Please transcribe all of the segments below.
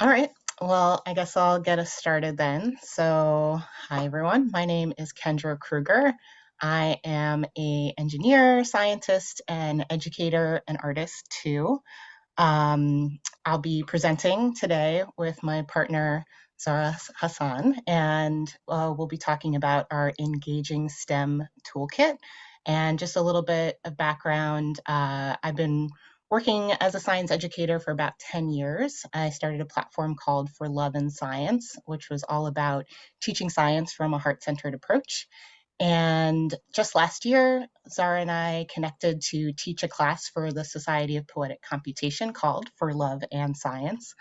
All right. Well, I guess I'll get us started then. So, hi everyone. My name is Kendra Krueger. I am a engineer, scientist, and educator and artist too. I'll be presenting today with my partner Zahra Hassan, and we'll be talking about our Engaging STEM toolkit. And just a little bit of background, I've been working as a science educator for about 10 years. I started a platform called For Love and Science, which was all about teaching science from a heart-centered approach. And just last year, Zahra and I connected to teach a class for the Society of Poetic Computation called For Love and Science.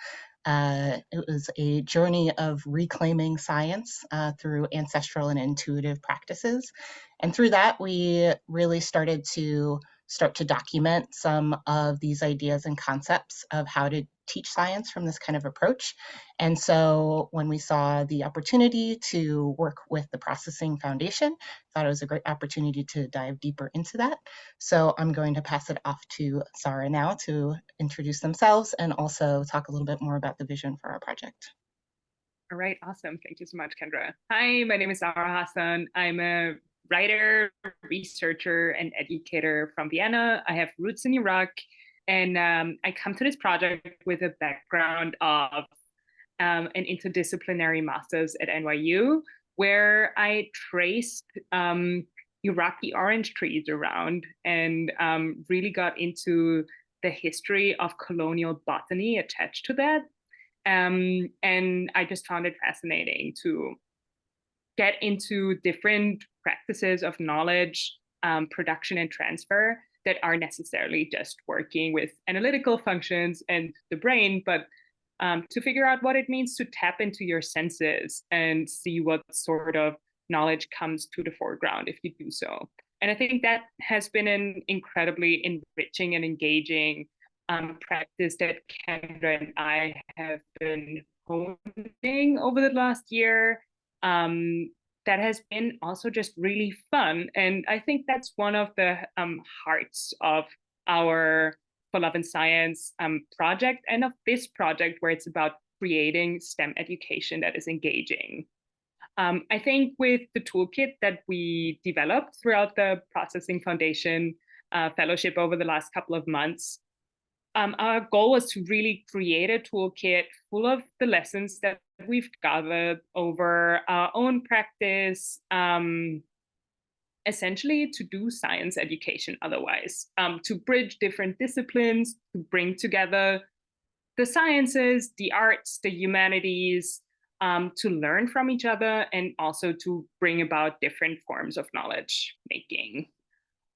It was a journey of reclaiming science through ancestral and intuitive practices. And through that, we really start to document some of these ideas and concepts of how to teach science from this kind of approach. And so when we saw the opportunity to work with the Processing Foundation, thought it was a great opportunity to dive deeper into that. So I'm going to pass it off to Zahra now to introduce themselves and also talk a little bit more about the vision for our project. All right, awesome. Thank you so much, Kendra. Hi, my name is Zahra Hassan. I'm a writer, researcher, and educator from Vienna. I have roots in Iraq, and I come to this project with a background of an interdisciplinary master's at NYU, where I traced Iraqi orange trees around and really got into the history of colonial botany attached to that. And I just found it fascinating to get into different practices of knowledge, production, and transfer that are necessarily just working with analytical functions and the brain, but to figure out what it means to tap into your senses and see what sort of knowledge comes to the foreground if you do so. And I think that has been an incredibly enriching and engaging practice that Kendra and I have been honing over the last year. That has been also just really fun. And I think that's one of the hearts of our For Love and Science project and of this project, where it's about creating STEM education that is engaging. I think with the toolkit that we developed throughout the Processing Foundation fellowship over the last couple of months, our goal was to really create a toolkit full of the lessons that we've gathered over our own practice, essentially to do science education otherwise, to bridge different disciplines, to bring together the sciences, the arts, the humanities, to learn from each other and also to bring about different forms of knowledge making.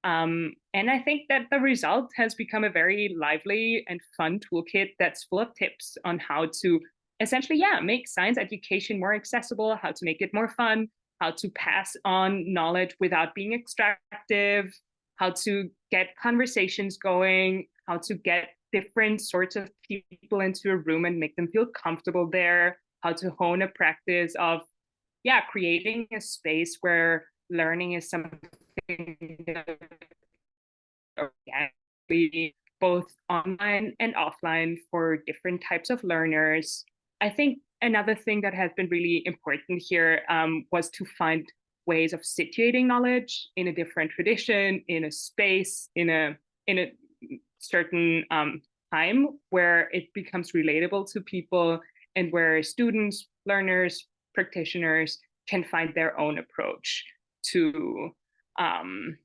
And I think that the result has become a very lively and fun toolkit that's full of tips on how to essentially, make science education more accessible, how to make it more fun, how to pass on knowledge without being extractive, how to get conversations going, how to get different sorts of people into a room and make them feel comfortable there, how to hone a practice of, creating a space where learning is something that organically, both online and offline for different types of learners. I think another thing that has been really important here was to find ways of situating knowledge in a different tradition, in a space, in a certain time where it becomes relatable to people and where students, learners, practitioners can find their own approach um,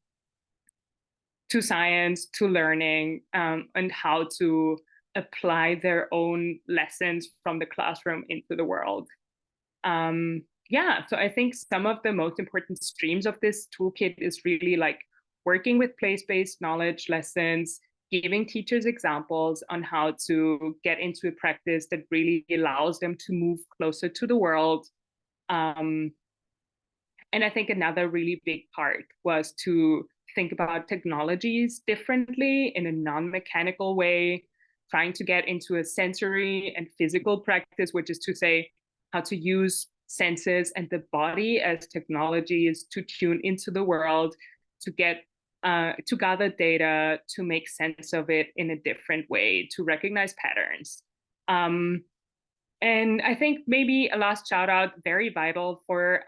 to science, to learning, and how to apply their own lessons from the classroom into the world. So I think some of the most important streams of this toolkit is really like working with place-based knowledge lessons, giving teachers examples on how to get into a practice that really allows them to move closer to the world. And I think another really big part was to think about technologies differently in a non-mechanical way, trying to get into a sensory and physical practice, which is to say how to use senses and the body as technologies to tune into the world, to get to gather data, to make sense of it in a different way, to recognize patterns. And I think maybe a last shout out, very vital for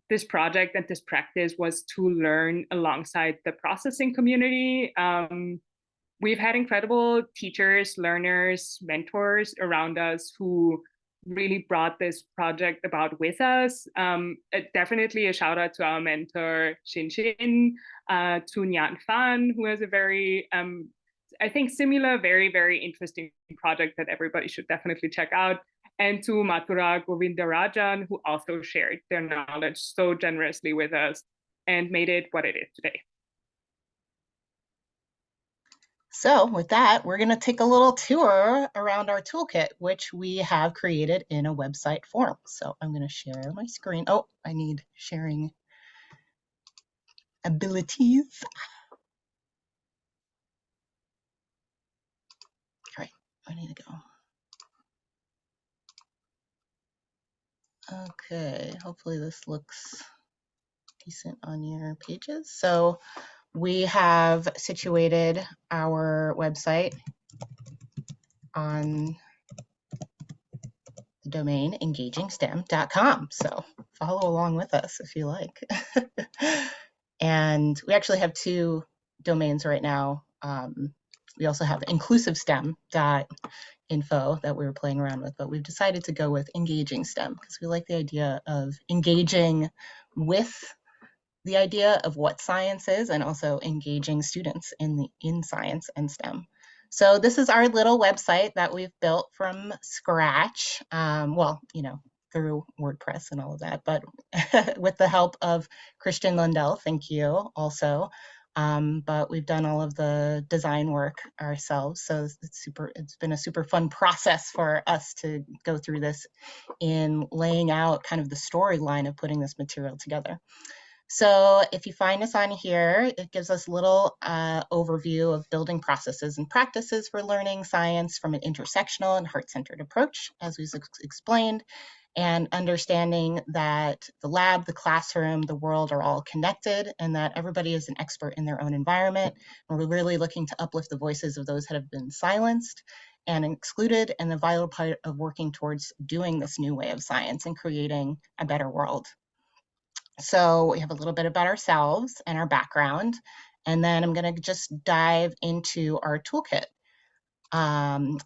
this project and this practice was to learn alongside the processing community. We've had incredible teachers, learners, mentors around us who really brought this project about with us. Definitely a shout out to our mentor, Shin Shin, to Nyan Fan, who has a very, I think, similar, very, very interesting project that everybody should definitely check out. And to Mathura Govindarajan, who also shared their knowledge so generously with us and made it what it is today. So with that, we're going to take a little tour around our toolkit, which we have created in a website form. So I'm going to share my screen. Oh, I need sharing abilities. All right, I need to go. Okay, hopefully this looks decent on your pages. So we have situated our website on the domain engagingstem.com. So follow along with us if you like. And we actually have two domains right now. We also have inclusivestem.info that we were playing around with, but we've decided to go with engaging STEM because we like the idea of engaging with the idea of what science is and also engaging students in science and STEM. So this is our little website that we've built from scratch. Well, through WordPress and all of that, but with the help of Christian Lundell, thank you also. But we've done all of the design work ourselves. So it's been a super fun process for us to go through this in laying out kind of the storyline of putting this material together. So if you find us on here, it gives us a little overview of building processes and practices for learning science from an intersectional and heart-centered approach, as we've explained, and understanding that the lab, the classroom, the world are all connected and that everybody is an expert in their own environment. And we're really looking to uplift the voices of those that have been silenced and excluded, and the vital part of working towards doing this new way of science and creating a better world. So we have a little bit about ourselves and our background, and then I'm going to just dive into our toolkit.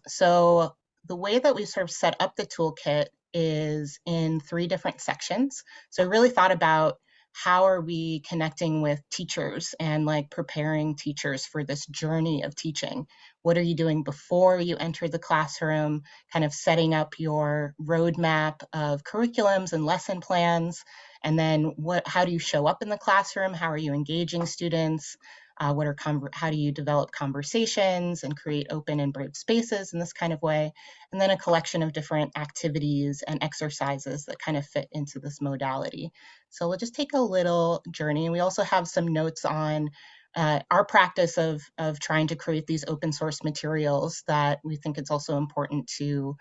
So the way that we sort of set up the toolkit is in 3 different sections. So I really thought about how are we connecting with teachers and like preparing teachers for this journey of teaching. What are you doing before you enter the classroom, kind of setting up your roadmap of curriculums and lesson plans, and then how do you show up in the classroom? How are you engaging students? How do you develop conversations and create open and brave spaces in this kind of way? And then a collection of different activities and exercises that kind of fit into this modality. So we'll just take a little journey. And we also have some notes on our practice of trying to create these open source materials that we think it's also important to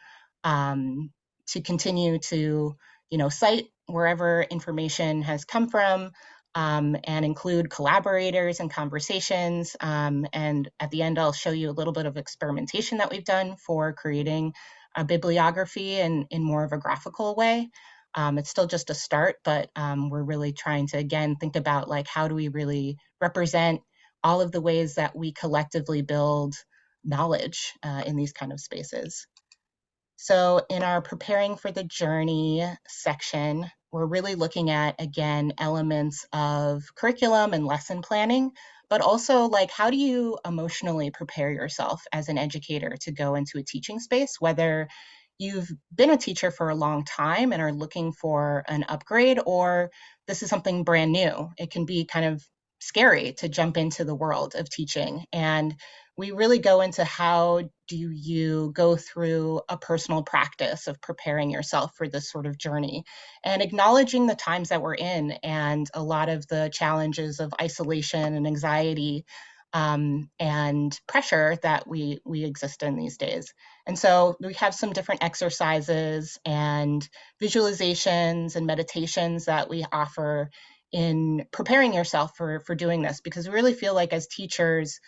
continue to cite wherever information has come from, and include collaborators and conversations. And at the end, I'll show you a little bit of experimentation that we've done for creating a bibliography in more of a graphical way. It's still just a start, but we're really trying to, again, think about like, how do we really represent all of the ways that we collectively build knowledge in these kind of spaces. So in our preparing for the journey section, we're really looking at, again, elements of curriculum and lesson planning, but also like, how do you emotionally prepare yourself as an educator to go into a teaching space, whether you've been a teacher for a long time and are looking for an upgrade, or this is something brand new. It can be kind of scary to jump into the world of teaching. And we really go into how do you go through a personal practice of preparing yourself for this sort of journey and acknowledging the times that we're in and a lot of the challenges of isolation and anxiety, and pressure that we exist in these days. And so we have some different exercises and visualizations and meditations that we offer in preparing yourself for doing this, because we really feel like as teachers,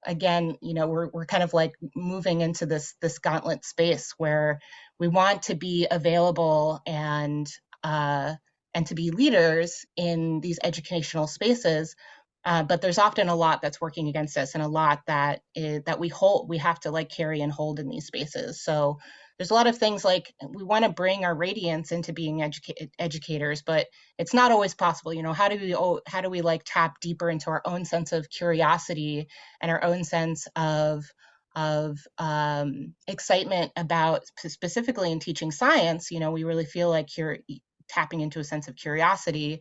again, we're kind of like moving into this gauntlet space where we want to be available uh, and to be leaders in these educational spaces. But there's often a lot that's working against us, and a lot that we have to like carry and hold in these spaces. So there's a lot of things like we want to bring our radiance into being educators, but it's not always possible. How do we like tap deeper into our own sense of curiosity and our own sense of excitement about, specifically in teaching science. We really feel like you're tapping into a sense of curiosity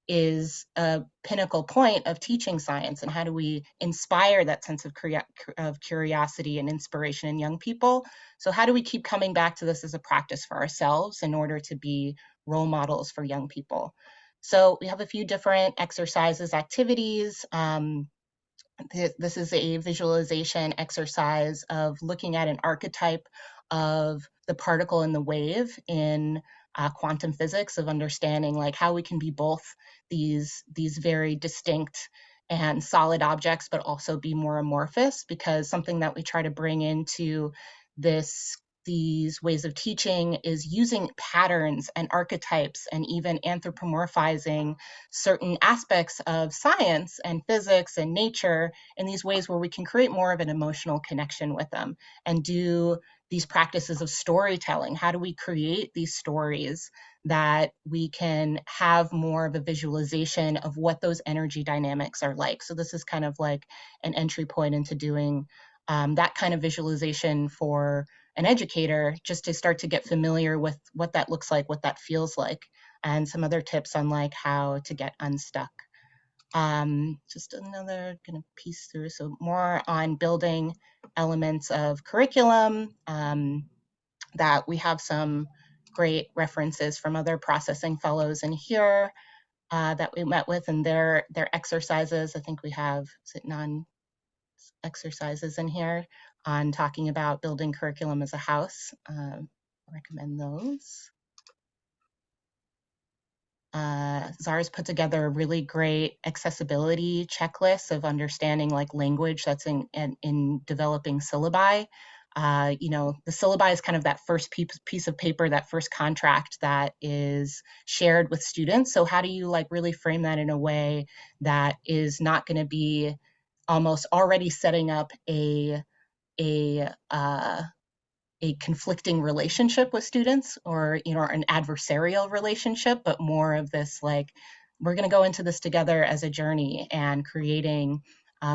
is a pinnacle point of teaching science. And how do we inspire that sense of curiosity and inspiration in young people? So how do we keep coming back to this as a practice for ourselves in order to be role models for young people? So we have a few different exercises, activities. This is a visualization exercise of looking at an archetype of the particle and the wave in quantum physics, of understanding like how we can be both these very distinct and solid objects, but also be more amorphous. Because something that we try to bring into this these ways of teaching is using patterns and archetypes and even anthropomorphizing certain aspects of science and physics and nature in these ways where we can create more of an emotional connection with them and do these practices of storytelling. How do we create these stories that we can have more of a visualization of what those energy dynamics are like? So this is kind of like an entry point into doing that kind of visualization for an educator, just to start to get familiar with what that looks like, what that feels like, and some other tips on like how to get unstuck. Just another kind of piece through. So more on building elements of curriculum, that we have some great references from other processing fellows in here that we met with, and their exercises. I think we have non exercises in here on talking about building curriculum as a house. Recommend those. Zahra's put together a really great accessibility checklist of understanding like language that's in developing syllabi. The syllabi is kind of that first piece of paper, that first contract that is shared with students. So how do you like really frame that in a way that is not going to be almost already setting up a uh, a conflicting relationship with students, or an adversarial relationship, but more of this like, we're going to go into this together as a journey, and creating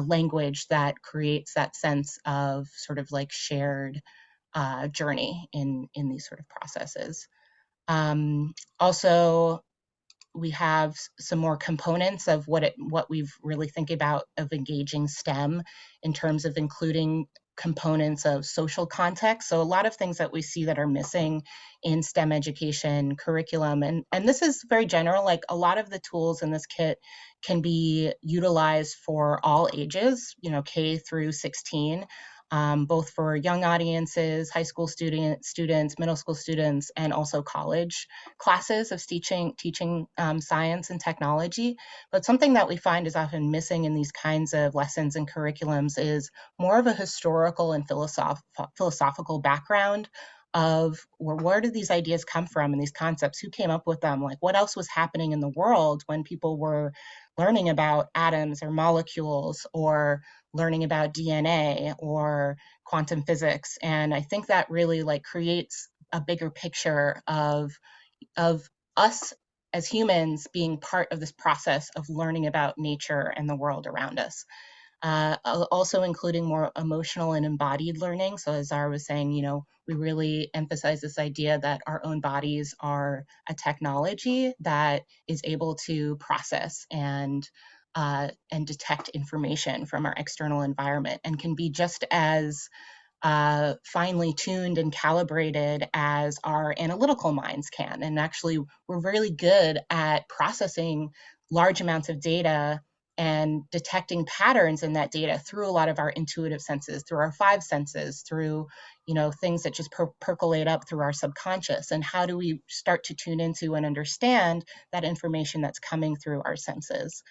language that creates that sense of sort of like shared journey in these sort of processes. Also, we have some more components of what we've really think about of engaging STEM, in terms of including components of social context. So a lot of things that we see that are missing in STEM education curriculum, and this is very general, like a lot of the tools in this kit can be utilized for all ages, K through 16. Both for young audiences, high school students, middle school students, and also college classes of teaching science and technology. But something that we find is often missing in these kinds of lessons and curriculums is more of a historical and philosophical background of where did these ideas come from, and these concepts, who came up with them, like what else was happening in the world when people were learning about atoms or molecules, or learning about DNA or quantum physics. And I think that really like creates a bigger picture of us as humans being part of this process of learning about nature and the world around us. Also including more emotional and embodied learning. So as Zahra was saying, we really emphasize this idea that our own bodies are a technology that is able to process and detect information from our external environment, and can be just as finely tuned and calibrated as our analytical minds can. And actually, we're really good at processing large amounts of data and detecting patterns in that data through a lot of our intuitive senses, through our five senses, through things that just percolate up through our subconscious. And how do we start to tune into and understand that information that's coming through our senses?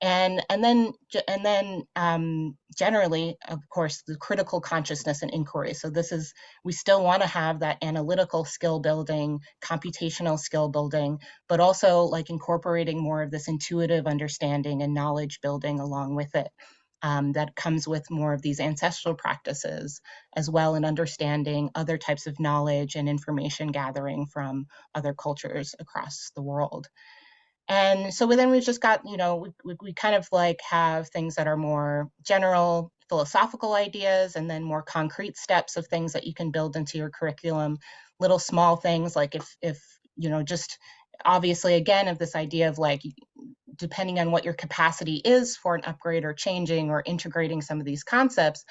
And then generally, of course, the critical consciousness and inquiry. So we still want to have that analytical skill building, computational skill building, but also like incorporating more of this intuitive understanding and knowledge building along with it. That comes with more of these ancestral practices as well, and understanding other types of knowledge and information gathering from other cultures across the world. And so then we've just got, we kind of like have things that are more general philosophical ideas, and then more concrete steps of things that you can build into your curriculum, little small things like just obviously, again, of this idea of like, depending on what your capacity is for an upgrade or changing or integrating some of these concepts,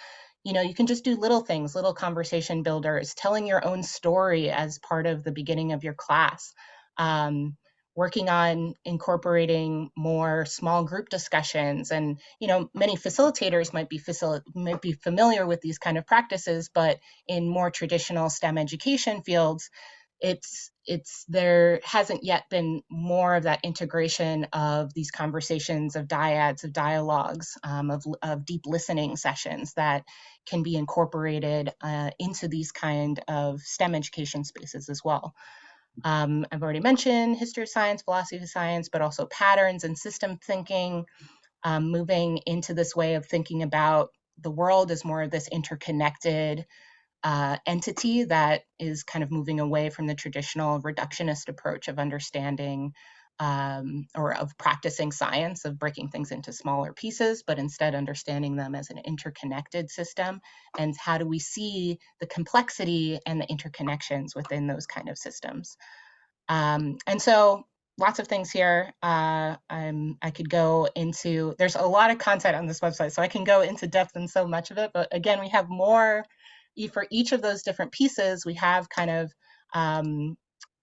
you can just do little things, little conversation builders, telling your own story as part of the beginning of your class, working on incorporating more small group discussions. And many facilitators might be familiar with these kind of practices, but in more traditional STEM education fields, there hasn't yet been more of that integration of these conversations, of dyads, of dialogues, of deep listening sessions that can be incorporated into these kind of STEM education spaces as well. I've already mentioned history of science, philosophy of science, but also patterns and system thinking, moving into this way of thinking about the world as more of this interconnected entity that is kind of moving away from the traditional reductionist approach of understanding or of practicing science, of breaking things into smaller pieces, but instead understanding them as an interconnected system. And how do we see the complexity and the interconnections within those kind of systems? And so lots of things here. I could go into, there's a lot of content on this website, so I can go into depth in so much of it. But again, we have more for each of those different pieces. We have kind of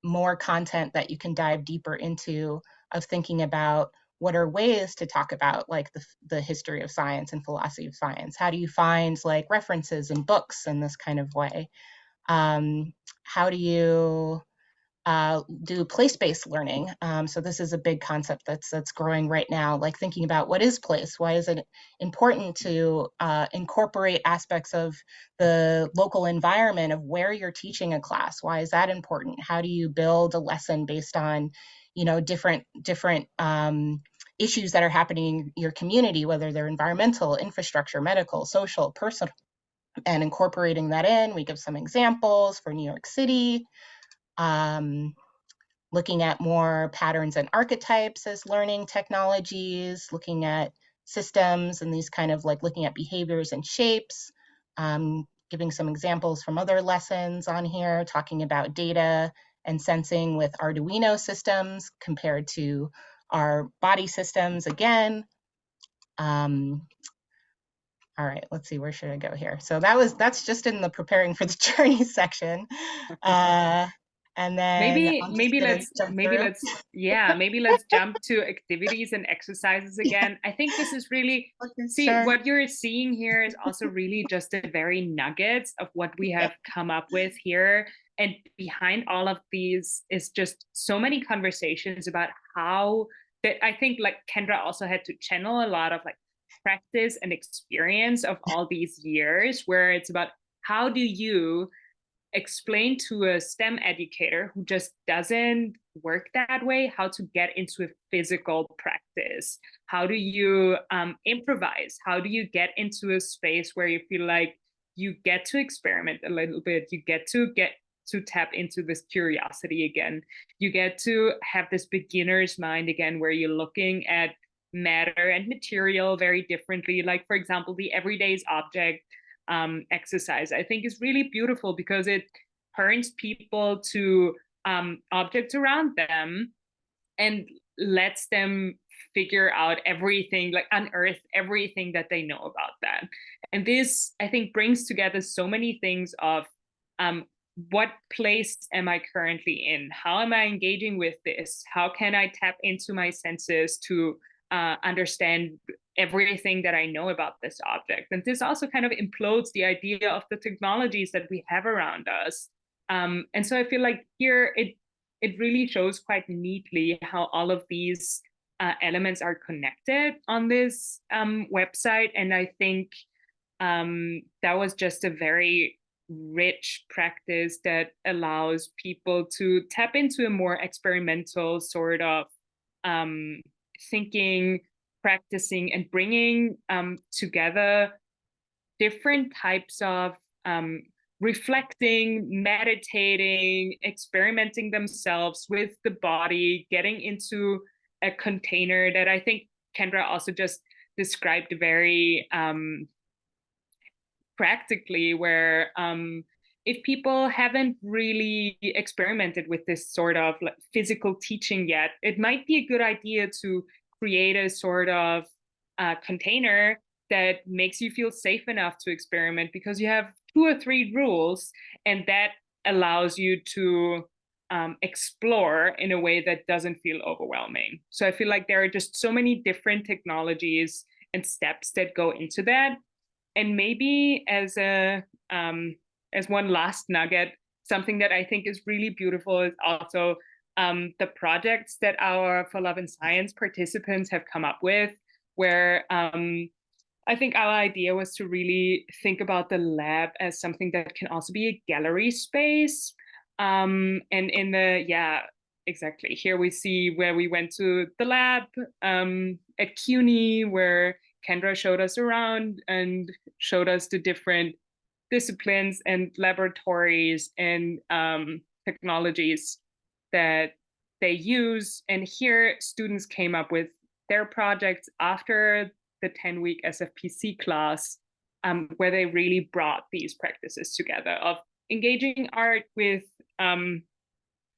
more content that you can dive deeper into, of thinking about what are ways to talk about like the history of science and philosophy of science. How do you find like references in books in this kind of way? How do you do place-based learning? So this is a big concept that's growing right now, like thinking about what is place? Why is it important to incorporate aspects of the local environment of where you're teaching a class? Why is that important? How do you build a lesson based on, different issues that are happening in your community, whether they're environmental, infrastructure, medical, social, personal, and incorporating that in? We give some examples for New York City. Looking at more patterns and archetypes as learning technologies, looking at systems and these kind of like looking at behaviors and shapes, giving some examples from other lessons on here, talking about data and sensing with Arduino systems compared to our body systems again. All right, let's see, where should I go here? So that's just in the preparing for the journey section. And then I'm just gonna jump through. Maybe let's jump to activities and exercises again. I think this is really, Okay, see, sure. what you're seeing here is also really just the very nuggets of what we have come up with here. And behind all of these is just so many conversations about how that I think like Kendra also had to channel a lot of like practice and experience of all these years, where it's about how do you explain to a STEM educator who just doesn't work that way how to get into a physical practice. How do you improvise? How do you get into a space where you feel like you get to experiment a little bit, you get to tap into this curiosity again, you get to have this beginner's mind again, where you're looking at matter and material very differently. Like, for example, the everyday's object exercise, I think, is really beautiful because it turns people to objects around them and lets them figure out everything, like unearth everything that they know about that. And this, I think, brings together so many things of what place am I currently in? How am I engaging with this? How can I tap into my senses to understand everything that I know about this object? And this also kind of implodes the idea of the technologies that we have around us. And so I feel like here it really shows quite neatly how all of these elements are connected on this website. And I think that was just a very rich practice that allows people to tap into a more experimental sort of thinking, practicing, and bringing together different types of reflecting, meditating, experimenting themselves with the body, getting into a container that I think Kendra also just described very practically, where if people haven't really experimented with this sort of like physical teaching yet, it might be a good idea to create a sort of container that makes you feel safe enough to experiment, because you have 2 or 3 rules, and that allows you to explore in a way that doesn't feel overwhelming. So I feel like there are just so many different technologies and steps that go into that. And maybe as one last nugget, something that I think is really beautiful is also the projects that our For Love and Science participants have come up with, where I think our idea was to really think about the lab as something that can also be a gallery space. And in the, yeah, exactly. Here we see where we went to the lab at CUNY, where Kendra showed us around and showed us the different disciplines and laboratories and technologies that they use. And here students came up with their projects after the 10-week SFPC class, where they really brought these practices together of engaging art with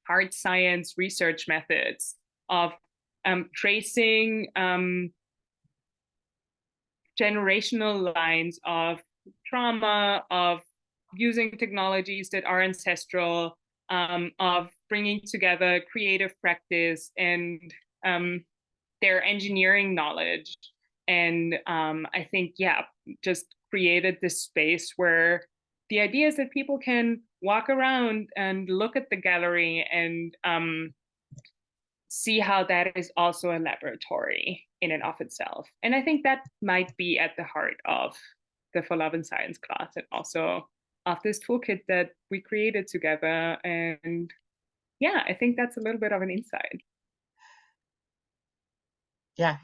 hard science research methods, of tracing generational lines of trauma, of using technologies that are ancestral, of bringing together creative practice and their engineering knowledge. And I think, yeah, just created this space where the idea is that people can walk around and look at the gallery and see how that is also a laboratory in and of itself. And I think that might be at the heart of the For Love and Science class, and also of this toolkit that we created together. And yeah, I think that's a little bit of an insight. Yeah,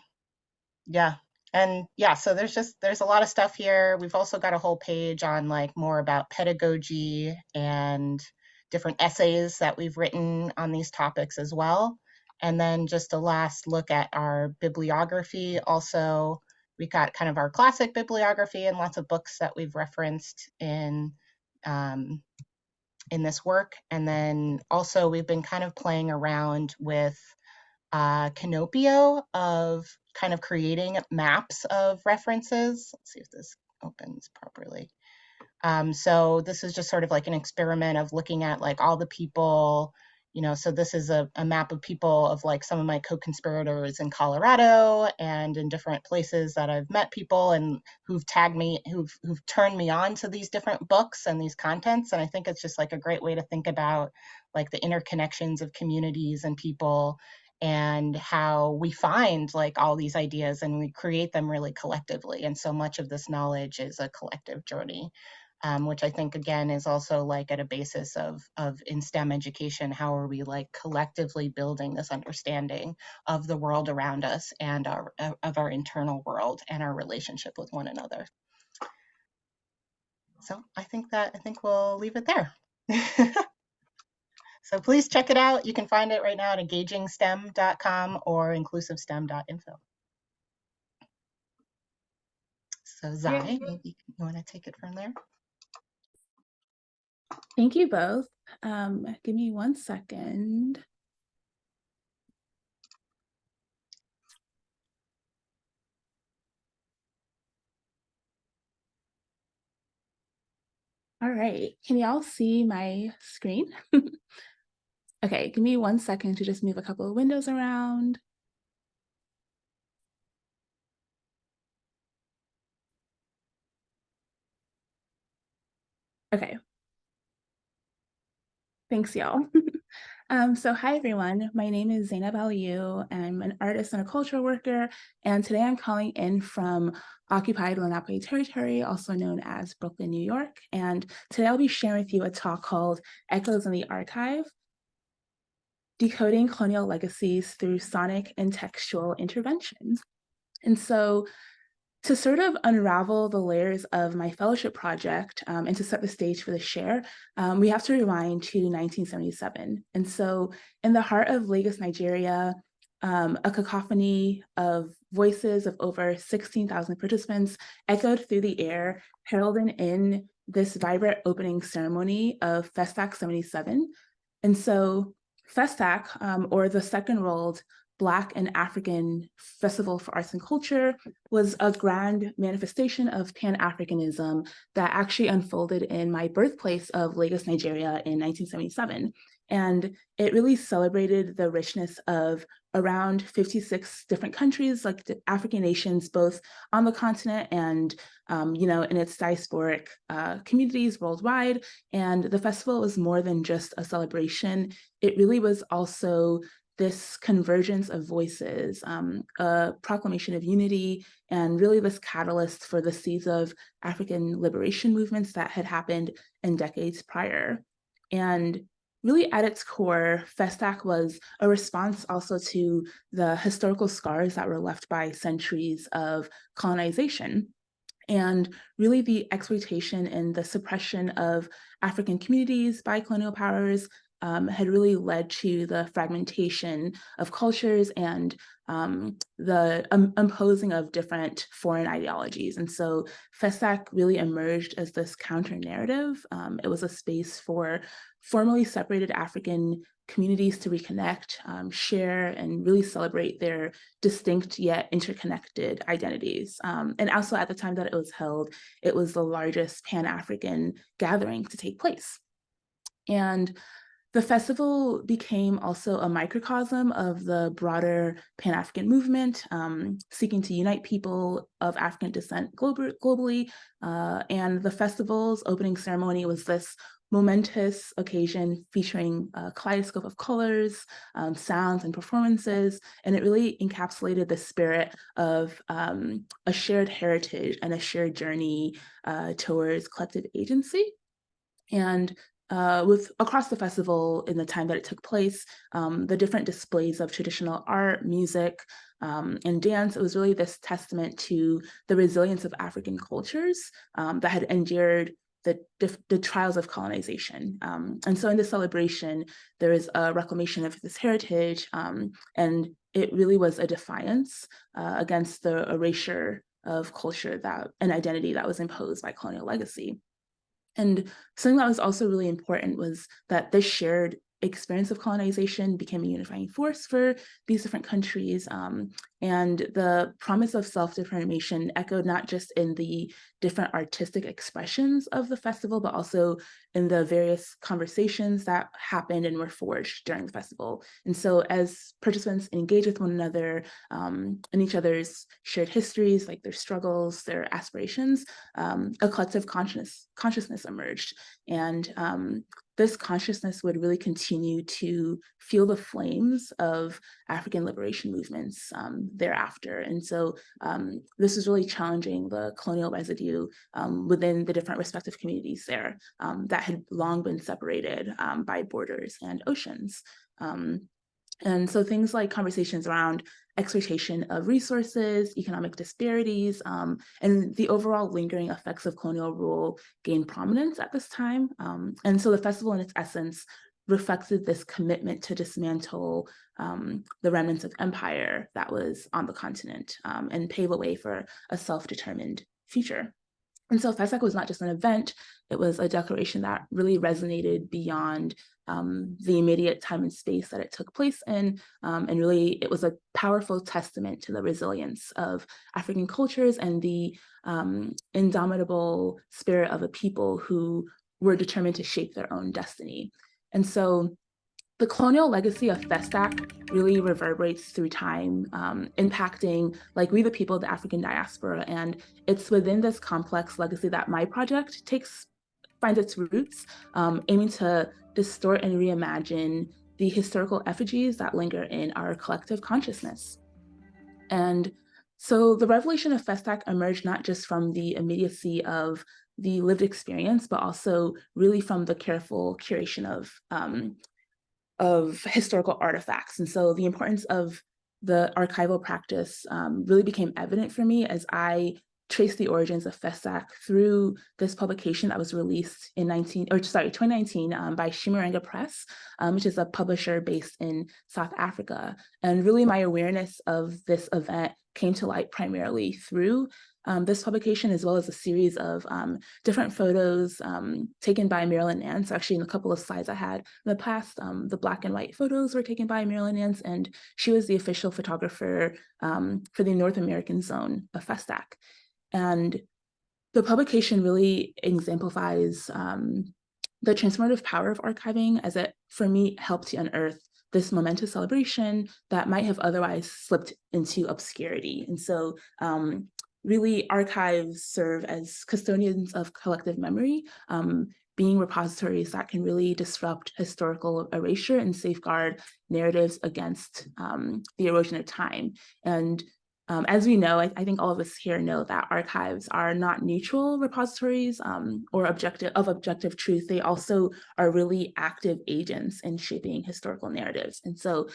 yeah. And yeah, so there's a lot of stuff here. We've also got a whole page on like more about pedagogy and different essays that we've written on these topics as well. And then just a last look at our bibliography. Also, we got kind of our classic bibliography and lots of books that we've referenced um, in this work. And then also we've been kind of playing around with Canopio of kind of creating maps of references. Let's see if this opens properly. So this is just sort of like an experiment of looking at like all the people, so this is a map of people of like some of my co-conspirators in Colorado and in different places that I've met people and who've tagged me, who've turned me on to these different books and these contents. And I think it's just like a great way to think about like the interconnections of communities and people and how we find like all these ideas and we create them really collectively. And so much of this knowledge is a collective journey, which I think again is also like at a basis of in STEM education, how are we like collectively building this understanding of the world around us and of our internal world and our relationship with one another. So I think we'll leave it there. So please check it out. You can find it right now at engagingstem.com or inclusivestem.info. So Zai, maybe you want to take it from there? Thank you both. Give me 1 second. All right, can y'all see my screen? Okay, give me 1 second to just move a couple of windows around. Okay. Thanks, y'all. So hi everyone, my name is Zainab Aliyu. I'm an artist and a cultural worker, and today I'm calling in from occupied Lenape territory, also known as Brooklyn, New York. And today I'll be sharing with you a talk called Echoes in the Archive, Decoding Colonial Legacies Through Sonic and Textual Interventions. And so to sort of unravel the layers of my fellowship project and to set the stage for the share, we have to rewind to 1977. And so in the heart of Lagos, Nigeria, a cacophony of voices of over 16,000 participants echoed through the air, heralding in this vibrant opening ceremony of Festac 77. And so Festac, or the Second World Black and African Festival for Arts and Culture, was a grand manifestation of Pan-Africanism that actually unfolded in my birthplace of Lagos, Nigeria in 1977. And it really celebrated the richness of around 56 different countries, like the African nations, both on the continent and in its diasporic communities worldwide. And the festival was more than just a celebration. It really was also this convergence of voices, a proclamation of unity, and really this catalyst for the seeds of African liberation movements that had happened in decades prior. And really at its core, Festac was a response also to the historical scars that were left by centuries of colonization. And really the exploitation and the suppression of African communities by colonial powers had really led to the fragmentation of cultures and the imposing of different foreign ideologies. And so Festac really emerged as this counter narrative. It was a space for formerly separated African communities to reconnect, share, and really celebrate their distinct yet interconnected identities. And also at the time that it was held, it was the largest Pan-African gathering to take place. And the festival became also a microcosm of the broader Pan-African movement, seeking to unite people of African descent globally. And the festival's opening ceremony was this momentous occasion featuring a kaleidoscope of colors, sounds, and performances. And it really encapsulated the spirit of a shared heritage and a shared journey towards collective agency. And with across the festival in the time that it took place, the different displays of traditional art, music, and dance, it was really this testament to the resilience of African cultures that had endured the trials of colonization. And so in this celebration, there is a reclamation of this heritage, and it really was a defiance against the erasure of culture and identity that was imposed by colonial legacy. And something that was also really important was that this shared experience of colonization became a unifying force for these different countries. And the promise of self-determination echoed not just in the different artistic expressions of the festival, but also in the various conversations that happened and were forged during the festival. And so as participants engage with one another and each other's shared histories, like their struggles, their aspirations, a collective consciousness emerged. And this consciousness would really continue to fuel the flames of African liberation movements thereafter. And so this is really challenging the colonial residue within the different respective communities there that had long been separated by borders and oceans. And so things like conversations around exploitation of resources, economic disparities, and the overall lingering effects of colonial rule gained prominence at this time. And so the festival in its essence reflected this commitment to dismantle the remnants of empire that was on the continent and pave a way for a self-determined future. And so FESAC was not just an event, it was a declaration that really resonated beyond the immediate time and space that it took place in. And really, it was a powerful testament to the resilience of African cultures and the indomitable spirit of a people who were determined to shape their own destiny. And so the colonial legacy of FESTAC really reverberates through time, impacting, like we the people of the African diaspora. And it's within this complex legacy that my project finds its roots, aiming to distort and reimagine the historical effigies that linger in our collective consciousness. And so the revelation of Festac emerged not just from the immediacy of the lived experience, but also really from the careful curation of historical artifacts. And so the importance of the archival practice really became evident for me as I traced the origins of Festac through this publication that was released in 2019 by Shimaranga Press, which is a publisher based in South Africa. And really my awareness of this event came to light primarily through this publication, as well as a series of different photos taken by Marilyn Nance. Actually, in a couple of slides I had in the past, the black and white photos were taken by Marilyn Nance, and she was the official photographer for the North American zone of Festac. And the publication really exemplifies the transformative power of archiving, as it, for me, helped to unearth this momentous celebration that might have otherwise slipped into obscurity. And so really, archives serve as custodians of collective memory, being repositories that can really disrupt historical erasure and safeguard narratives against the erosion of time. And as we know, I think all of us here know that archives are not neutral repositories or objective truth. They also are really active agents in shaping historical narratives. And so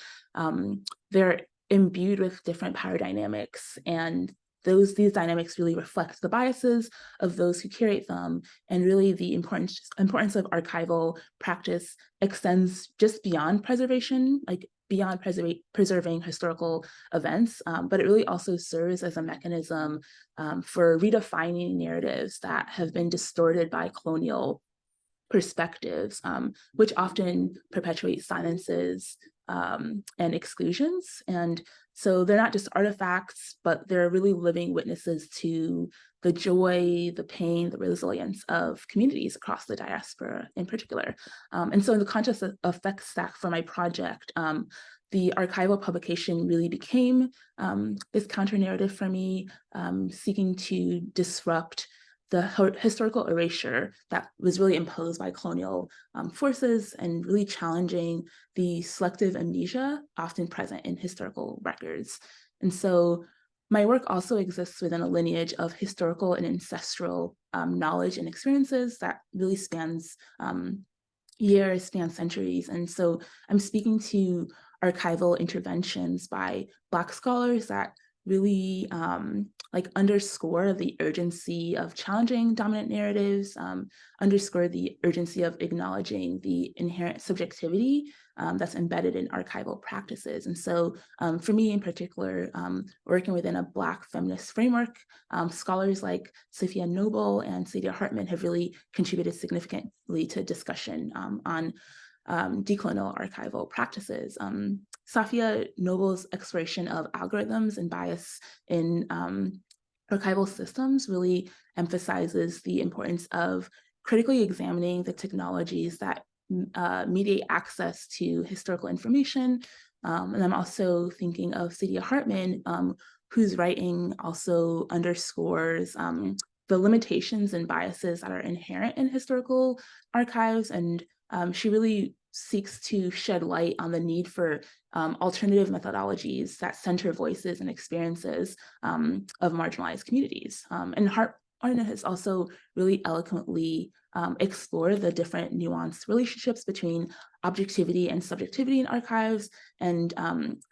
they're imbued with different power dynamics, and these dynamics really reflect the biases of those who curate them. And really the importance of archival practice extends just beyond preservation, like beyond preserving historical events, but it really also serves as a mechanism for redefining narratives that have been distorted by colonial perspectives, which often perpetuate silences and exclusions. And so they're not just artifacts, but they're really living witnesses to the joy, the pain, the resilience of communities across the diaspora in particular. And so in the context of Festac for my project, the archival publication really became this counter-narrative for me, seeking to disrupt the historical erasure that was really imposed by colonial forces, and really challenging the selective amnesia often present in historical records. And so my work also exists within a lineage of historical and ancestral knowledge and experiences that really spans years, spans centuries. And so I'm speaking to archival interventions by Black scholars that really underscore the urgency of challenging dominant narratives, underscore the urgency of acknowledging the inherent subjectivity that's embedded in archival practices. And so for me in particular, working within a Black feminist framework, scholars like Sophia Noble and Saidiya Hartman have really contributed significantly to discussion on decolonial archival practices. Sophia Noble's exploration of algorithms and bias in archival systems really emphasizes the importance of critically examining the technologies that mediate access to historical information. And I'm also thinking of Saidiya Hartman, whose writing also underscores the limitations and biases that are inherent in historical archives. And she really seeks to shed light on the need for alternative methodologies that center voices and experiences of marginalized communities. And Hartman has also really eloquently explored the different nuanced relationships between objectivity and subjectivity in archives, and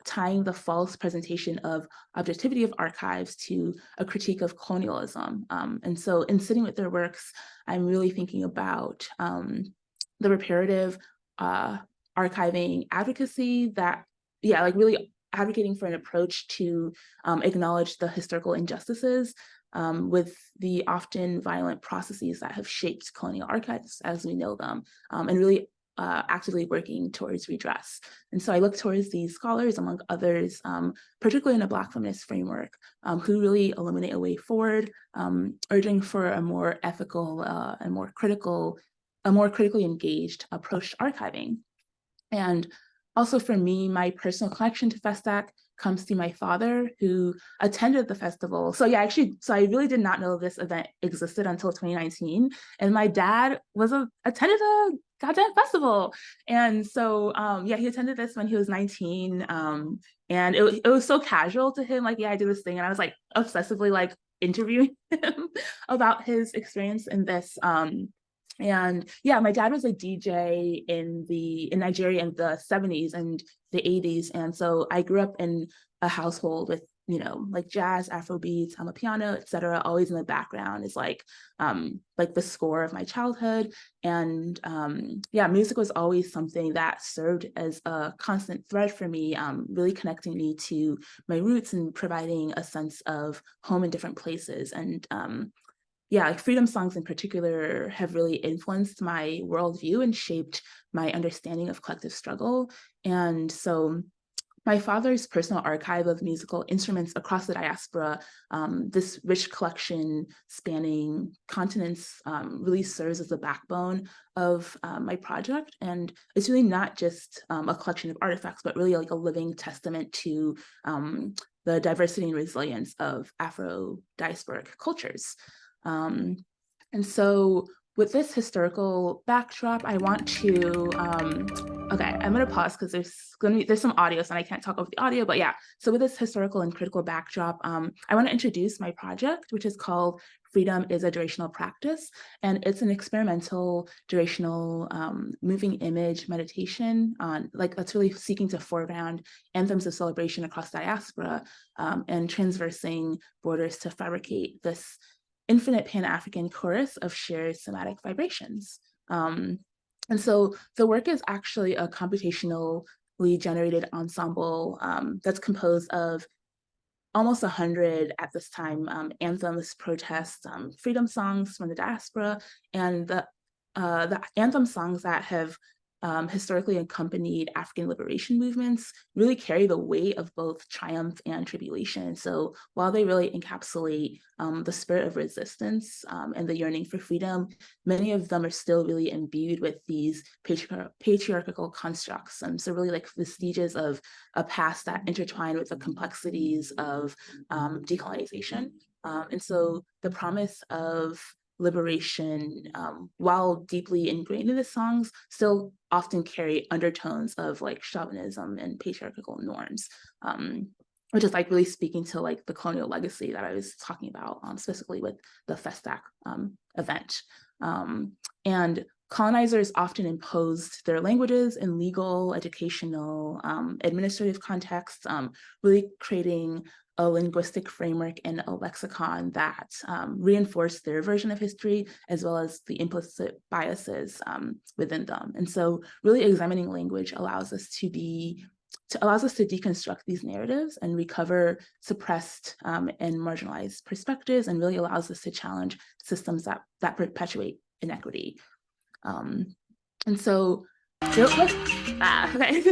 tying the false presentation of objectivity of archives to a critique of colonialism. And so in sitting with their works, I'm really thinking about the reparative archiving advocacy that, really advocating for an approach to acknowledge the historical injustices with the often violent processes that have shaped colonial archives as we know them, and really actively working towards redress. And so I look towards these scholars, among others, particularly in a Black feminist framework, who really illuminate a way forward, urging for a more ethical and more critically engaged approach to archiving. And also for me, my personal connection to Festac comes through my father, who attended the festival. So I really did not know this event existed until 2019. And my dad attended Goddamn festival. And so, yeah, he attended this when he was 19. And it was so casual to him, like, yeah, I do this thing. And I was like obsessively like interviewing him about his experience in this. And yeah, my dad was a DJ in Nigeria in the 70s and the 80s. And so I grew up in a household with, you know, like jazz, Afro beats, piano, etc. Always in the background is like the score of my childhood. And yeah, music was always something that served as a constant thread for me, really connecting me to my roots and providing a sense of home in different places. And yeah, like freedom songs in particular have really influenced my worldview and shaped my understanding of collective struggle. And so my father's personal archive of musical instruments across the diaspora, this rich collection spanning continents, really serves as the backbone of my project. And it's really not just a collection of artifacts, but really like a living testament to the diversity and resilience of Afro-diasporic cultures. And so with this historical backdrop, I want to, okay, I'm gonna pause because there's some audio, so I can't talk over the audio, but yeah. So with this historical and critical backdrop, I want to introduce my project, which is called Freedom is a Durational Practice. And it's an experimental durational moving image meditation on that's really seeking to foreground anthems of celebration across diaspora and transversing borders to fabricate this infinite Pan-African chorus of shared somatic vibrations. And so the work is actually a computationally generated ensemble that's composed of almost 100 at this time anthems, protests, freedom songs from the diaspora, and the anthem songs that have historically accompanied African liberation movements really carry the weight of both triumph and tribulation. So while they really encapsulate the spirit of resistance and the yearning for freedom, many of them are still really imbued with these patriarchal constructs. So really like vestiges of a past that intertwine with the complexities of decolonization. And so the promise of liberation, while deeply ingrained in the songs, still often carry undertones of like chauvinism and patriarchal norms, which is like really speaking to like the colonial legacy that I was talking about, specifically with the Festac event. And colonizers often imposed their languages in legal, educational, administrative contexts, really creating a linguistic framework and a lexicon that reinforce their version of history, as well as the implicit biases within them. And so really examining language allows us to deconstruct these narratives and recover suppressed and marginalized perspectives, and really allows us to challenge systems that perpetuate inequity. And so built with okay.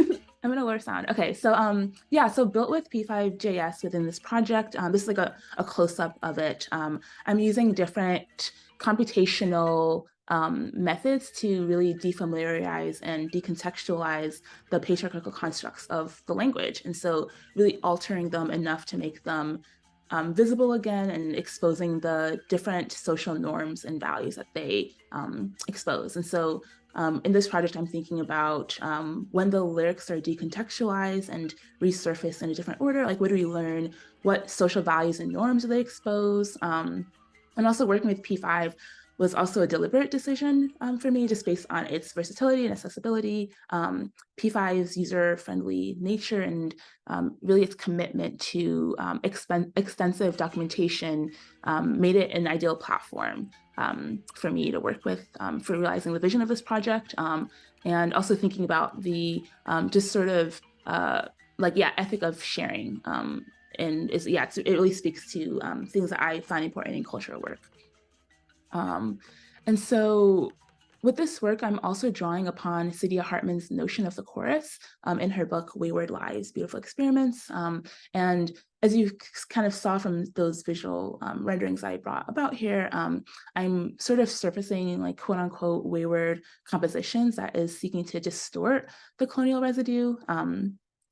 I'm gonna lower sound. Okay, so yeah, so built with P5JS within this project, this is like a close-up of it. I'm using different computational methods to really defamiliarize and decontextualize the patriarchal constructs of the language. And so really altering them enough to make them visible again and exposing the different social norms and values that they expose. And so in this project, I'm thinking about when the lyrics are decontextualized and resurface in a different order, like what do we learn? What social values and norms do they expose? And also working with P5 was also a deliberate decision for me, just based on its versatility and accessibility, P5's user-friendly nature, and really its commitment to extensive documentation made it an ideal platform for me to work with for realizing the vision of this project, and also thinking about the just sort of ethic of sharing, and it really speaks to things that I find important in cultural work. And so with this work, I'm also drawing upon Saidiya Hartman's notion of the chorus in her book, Wayward Lives, Beautiful Experiments. And as you kind of saw from those visual renderings I brought about here, I'm sort of surfacing like quote unquote wayward compositions that is seeking to distort the colonial residue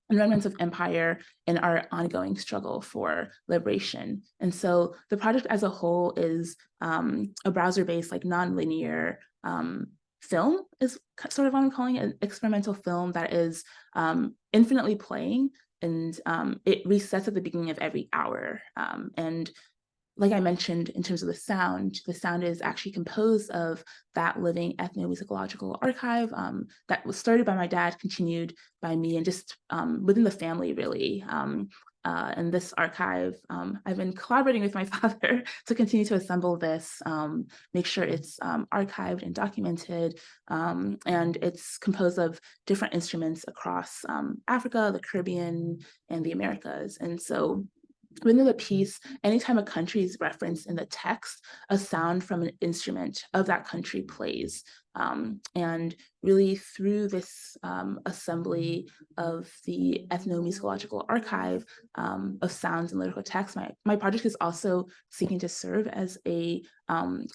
and remnants of empire in our ongoing struggle for liberation. And so the project as a whole is a browser-based, like non-linear film is sort of what I'm calling it, an experimental film that is infinitely playing, and it resets at the beginning of every hour. And like I mentioned, in terms of the sound is actually composed of that living ethnomusicological archive that was started by my dad, continued by me, and just within the family, really. And this archive, I've been collaborating with my father to continue to assemble this, make sure it's archived and documented. And it's composed of different instruments across Africa, the Caribbean, and the Americas. And so within the piece, anytime a country is referenced in the text, a sound from an instrument of that country plays. And really through this assembly of the ethnomusicological archive of sounds and lyrical text, my project is also seeking to serve as a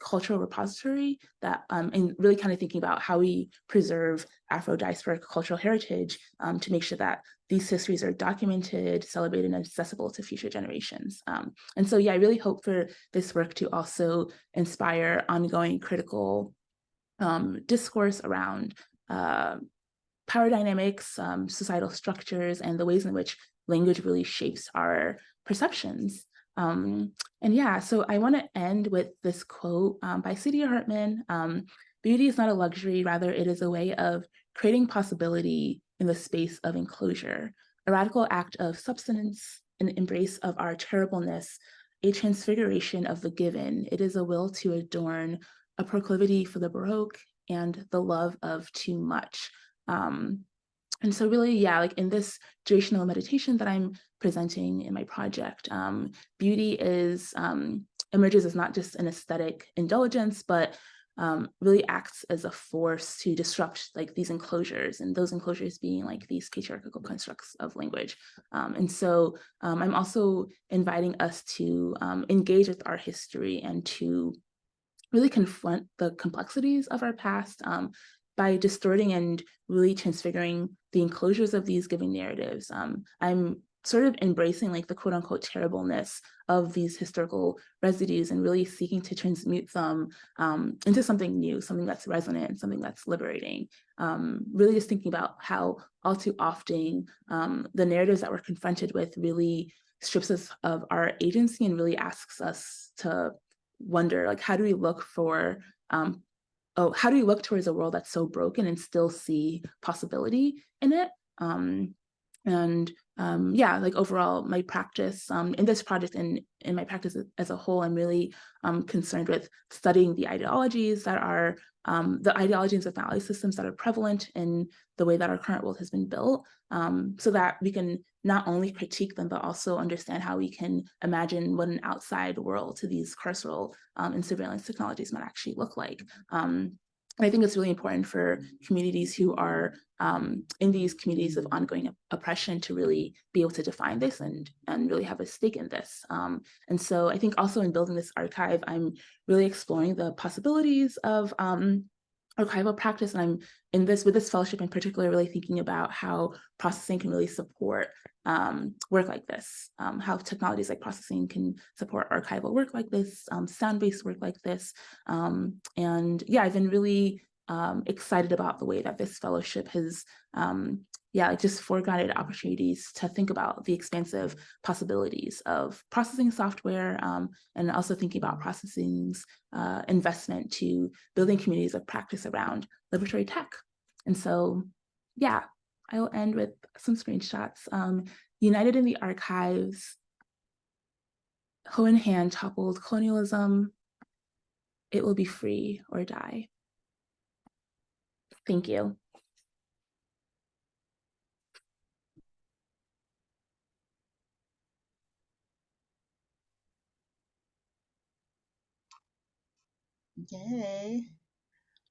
cultural repository that, and really kind of thinking about how we preserve Afro-diasporic cultural heritage to make sure that these histories are documented, celebrated, and accessible to future generations. And so, yeah, I really hope for this work to also inspire ongoing critical discourse around power dynamics, societal structures, and the ways in which language really shapes our perceptions. And yeah, so I want to end with this quote by Saidiya Hartman. Beauty is not a luxury, rather it is a way of creating possibility in the space of enclosure, a radical act of substance, an embrace of our terribleness, a transfiguration of the given. It is a will to adorn, a proclivity for the Baroque, and the love of too much. And so really, yeah, like in this durational meditation that I'm presenting in my project, beauty is emerges as not just an aesthetic indulgence, but really acts as a force to disrupt like these enclosures, and those enclosures being like these patriarchal constructs of language. And so I'm also inviting us to engage with our history and to really confront the complexities of our past by distorting and really transfiguring the enclosures of these given narratives. I'm sort of embracing like the quote unquote terribleness of these historical residues and really seeking to transmute them into something new, something that's resonant, something that's liberating. Really just thinking about how all too often the narratives that we're confronted with really strips us of our agency and really asks us to wonder, like, how do we look for how do we look towards a world that's so broken and still see possibility in it? Yeah, like overall, my practice in this project and in my practice as a whole, I'm really concerned with studying the ideologies that are the ideologies of value systems that are prevalent in the way that our current world has been built, so that we can not only critique them, but also understand how we can imagine what an outside world to these carceral and surveillance technologies might actually look like. And I think it's really important for communities who are in these communities of ongoing oppression to really be able to define this and really have a stake in this. And so I think also in building this archive, I'm really exploring the possibilities of archival practice. And I'm in this, with this fellowship in particular, really thinking about how processing can really support work like this, how technologies like processing can support archival work like this, sound-based work like this. And yeah, I've been really excited about the way that this fellowship has yeah, just foregrounded opportunities to think about the expansive possibilities of processing software, and also thinking about processing's investment to building communities of practice around liberatory tech. And so, yeah, I will end with some screenshots. United in the archives, hoe in hand toppled colonialism. It will be free or die. Thank you. Yay.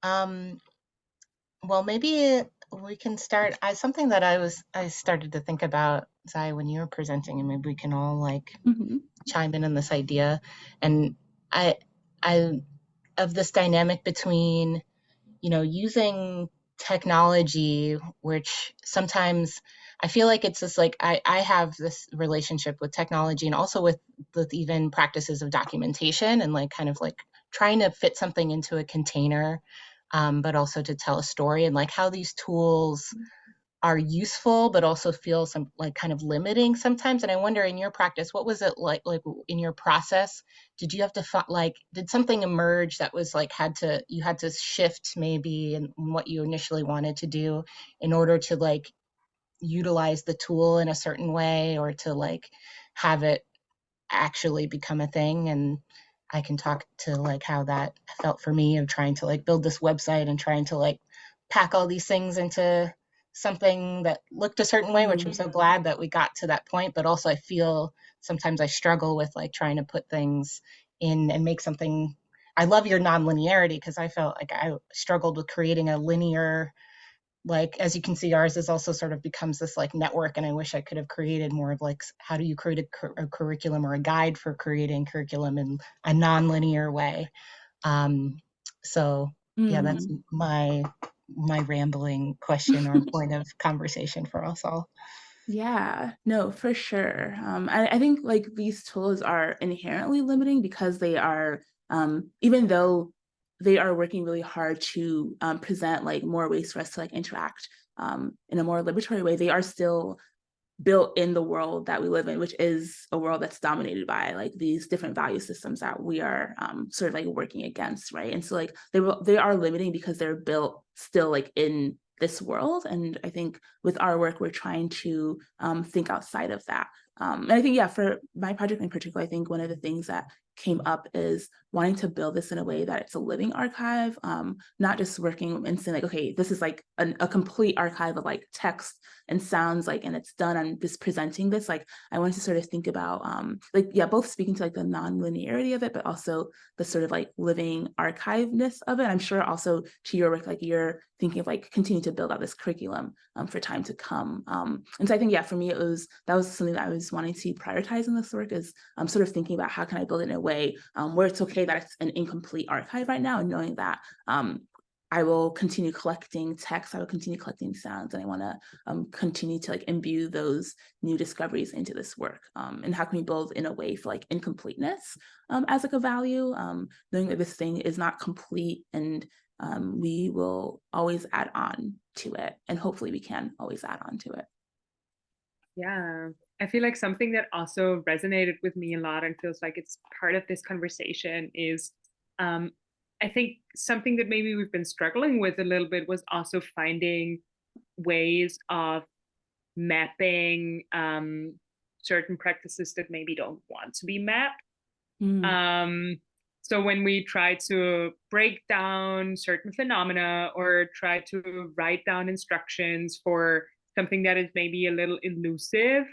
Well, maybe we can start. Something that I started to think about, Zai, when you were presenting, and maybe we can all like chime in on this idea. And I of this dynamic between, using technology, which sometimes I feel like it's just like I have this relationship with technology and also with even practices of documentation and like kind of like trying to fit something into a container but also to tell a story, and like how these tools are useful, but also feel some like kind of limiting sometimes. And I wonder, in your practice, what was it like in your process? Did you have to like, did something emerge that was like, you had to shift maybe in what you initially wanted to do in order to like utilize the tool in a certain way, or to like have it actually become a thing? And I can talk to like how that felt for me of trying to like build this website and trying to like pack all these things into something that looked a certain way, which I'm so glad that we got to that point. But also I feel sometimes I struggle with like trying to put things in and make something. I love your nonlinearity, because I felt like I struggled with creating a linear, like, as you can see, ours is also sort of becomes this like network, and I wish I could have created more of like, how do you create a curriculum or a guide for creating curriculum in a nonlinear way. um, so yeah, that's my rambling question or point of conversation for us all. Yeah, no, for sure. I think like these tools are inherently limiting because they are, even though they are working really hard to present like more ways for us to like interact in a more liberatory way, they are still built in the world that we live in, which is a world that's dominated by like these different value systems that we are sort of like working against, right? And so like they are limiting because they're built still like in this world. And I think with our work, we're trying to think outside of that. And I think, yeah, for my project in particular, I think one of the things that came up is wanting to build this in a way that it's a living archive, not just working and saying like, okay, this is like a complete archive of like text and sounds like, and it's done, I'm just presenting this. Like I wanted to sort of think about like, yeah, both speaking to like the non-linearity of it, but also the sort of like living archiveness of it. I'm sure also to your work, like you're thinking of like continue to build out this curriculum for time to come. And so I think, yeah, for me, that was something that I was wanting to prioritize in this work, is sort of thinking about how can I build it in a way where it's okay that it's an incomplete archive right now, and knowing that I will continue collecting text, I will continue collecting sounds, and I want to continue to like imbue those new discoveries into this work. And how can we build in a way for like incompleteness as like a value, knowing that this thing is not complete, and we will always add on to it, and hopefully we can always add on to it. Yeah, I feel like something that also resonated with me a lot and feels like it's part of this conversation is I think something that maybe we've been struggling with a little bit was also finding ways of mapping certain practices that maybe don't want to be mapped. So when we try to break down certain phenomena or try to write down instructions for something that is maybe a little elusive,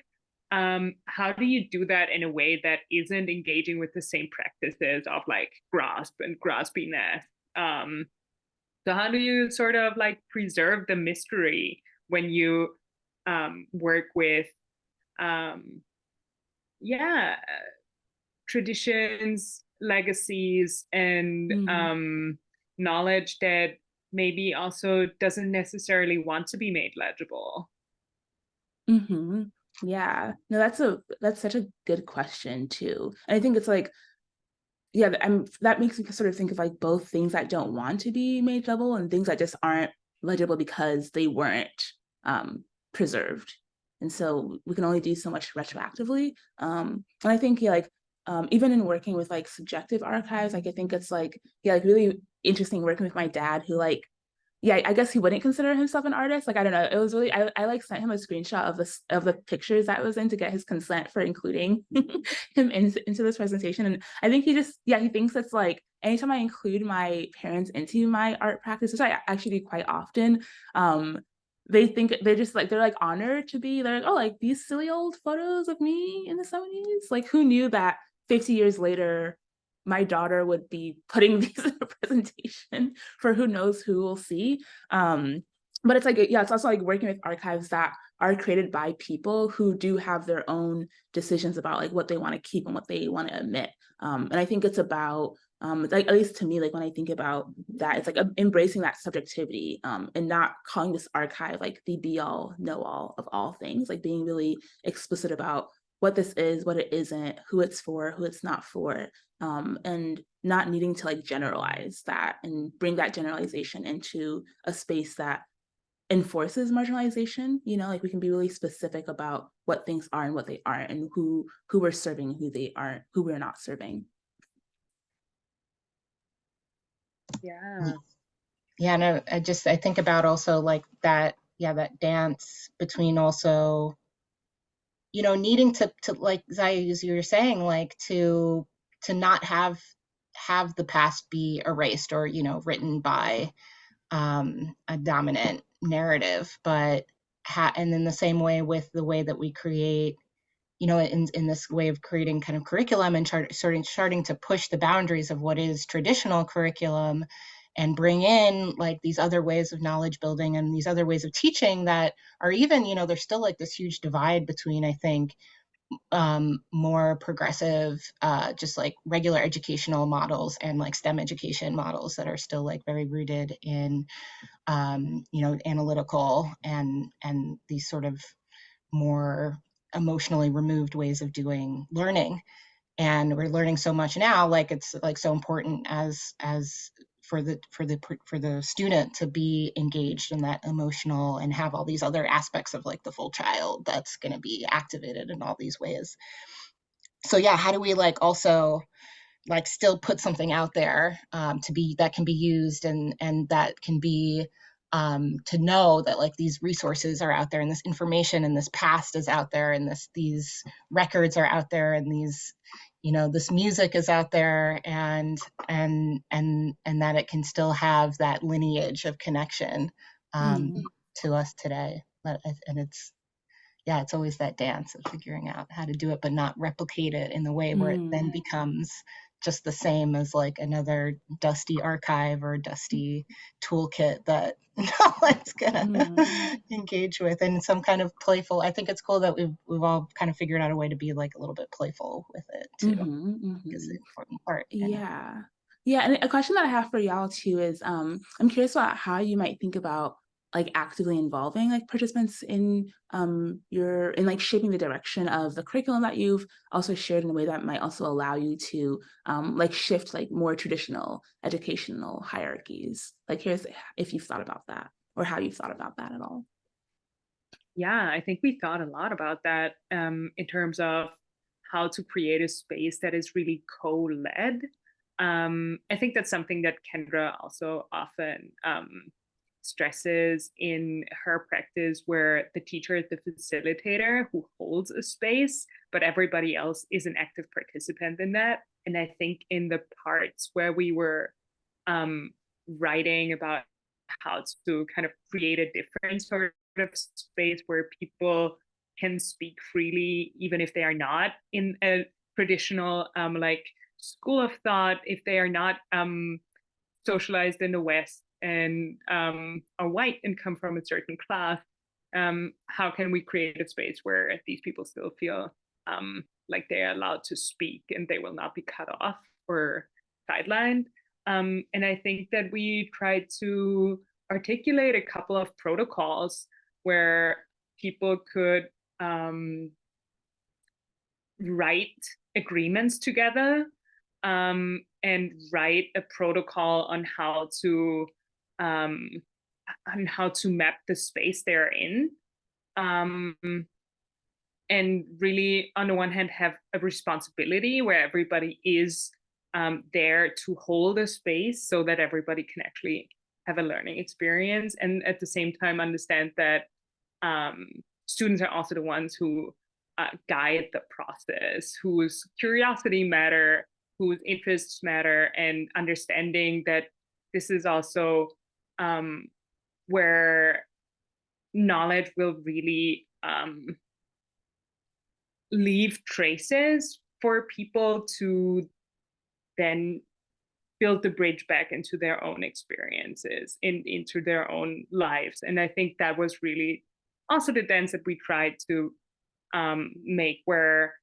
how do you do that in a way that isn't engaging with the same practices of like grasp and graspiness? So how do you sort of like preserve the mystery when you work with yeah, traditions, legacies, and knowledge that maybe also doesn't necessarily want to be made legible? Yeah, no, that's such a good question too. And I think it's like, yeah, that makes me sort of think of like both things that don't want to be made legible and things that just aren't legible because they weren't preserved. And so we can only do so much retroactively. And I think, yeah, like even in working with like subjective archives, like I think it's like, yeah, like really interesting working with my dad, who like, yeah, I guess he wouldn't consider himself an artist. Like, I don't know. It was really, I like sent him a screenshot of the pictures that I was in to get his consent for including him into this presentation. And I think he just, yeah, he thinks it's like anytime I include my parents into my art practice, which I actually do quite often, they think they're just like, they're like honored to be, they're like, oh, like these silly old photos of me in the 70s. Like, who knew that 50 years later, my daughter would be putting these in a presentation for who knows who will see. But it's like, yeah, it's also like working with archives that are created by people who do have their own decisions about like what they want to keep and what they want to omit. And I think it's about like, at least to me, like when I think about that, it's like embracing that subjectivity and not calling this archive like the be all know all of all things, like being really explicit about what this is, what it isn't, who it's for, who it's not for, and not needing to like generalize that and bring that generalization into a space that enforces marginalization. You know, like we can be really specific about what things are and what they aren't, and who we're serving, who they aren't, who we're not serving. Yeah. Yeah, no, I think about also like that, yeah, that dance between also, needing to like Zaya, as you were saying, like to not have the past be erased or, written by a dominant narrative, but and in the same way with the way that we create, in this way of creating kind of curriculum and starting to push the boundaries of what is traditional curriculum and bring in like these other ways of knowledge building and these other ways of teaching that are even, there's still like this huge divide between, I think, more progressive, just like regular educational models and like STEM education models that are still like very rooted in, analytical and these sort of more emotionally removed ways of doing learning. And we're learning so much now, like it's like so important as for the student to be engaged in that emotional and have all these other aspects of like the full child that's going to be activated in all these ways. So yeah, how do we like also like still put something out there, to be that can be used and that can be, to know that like these resources are out there and this information and this past is out there and these records are out there and these, this music is out there, and that it can still have that lineage of connection, Mm. to us today. And it's, yeah, it's always that dance of figuring out how to do it, but not replicate it in the way where it then Mm. becomes just the same as like another dusty archive or dusty toolkit that no one's gonna Mm. engage with. And some kind of playful, I think it's cool that we've all kind of figured out a way to be like a little bit playful with it too, is the Mm-hmm. important part. And Yeah. Yeah, and a question that I have for y'all too is, I'm curious about how you might think about like actively involving like participants in in like shaping the direction of the curriculum that you've also shared in a way that might also allow you to like shift like more traditional educational hierarchies. Like here's if you've thought about that or how you've thought about that at all. Yeah, I think we thought a lot about that, in terms of how to create a space that is really co-led. I think that's something that Kendra also often stresses in her practice, where the teacher is the facilitator who holds a space, but everybody else is an active participant in that. And I think in the parts where we were um, writing about how to kind of create a different sort of space where people can speak freely, even if they are not in a traditional like school of thought, if they are not socialized in the West and are white and come from a certain class. How can we create a space where these people still feel like they are allowed to speak and they will not be cut off or sidelined? And I think that we tried to articulate a couple of protocols where people could write agreements together, and write a protocol um, on how to map the space they're in, um, and really on the one hand have a responsibility where everybody is there to hold a space so that everybody can actually have a learning experience, and at the same time understand that students are also the ones who guide the process, whose curiosity matter, whose interests matter, and understanding that this is also where knowledge will really leave traces for people to then build the bridge back into their own experiences, into their own lives. And I think that was really also the dance that we tried to make, where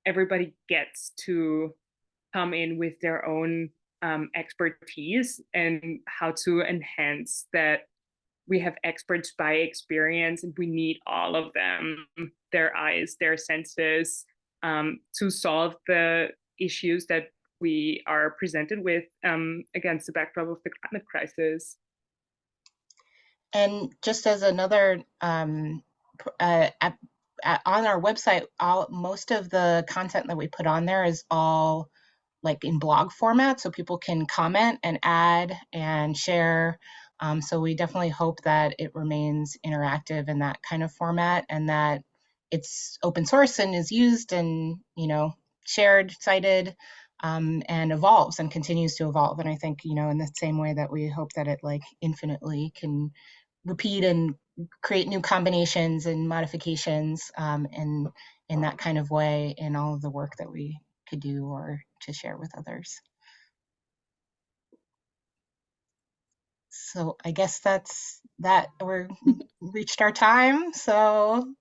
everybody gets to come in with their own expertise and how to enhance that. We have experts by experience and we need all of them, their eyes, their senses, to solve the issues that we are presented with against the backdrop of the climate crisis. And just as another, on our website, most of the content that we put on there is all like in blog format, so people can comment and add and share. So we definitely hope that it remains interactive in that kind of format, and that it's open source and is used and, you know, shared, cited, and evolves and continues to evolve. And I think, you know, in the same way that we hope that it like infinitely can repeat and create new combinations and modifications, in that kind of way in all of the work that we could do or to share with others. So I guess that's that. We're reached our time. So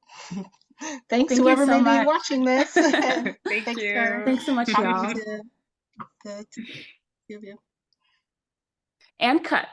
thanks Thank you whoever so may be much. watching this. Thank Thanks you. for Thanks so much, talking y'all. to the two of you. And cut.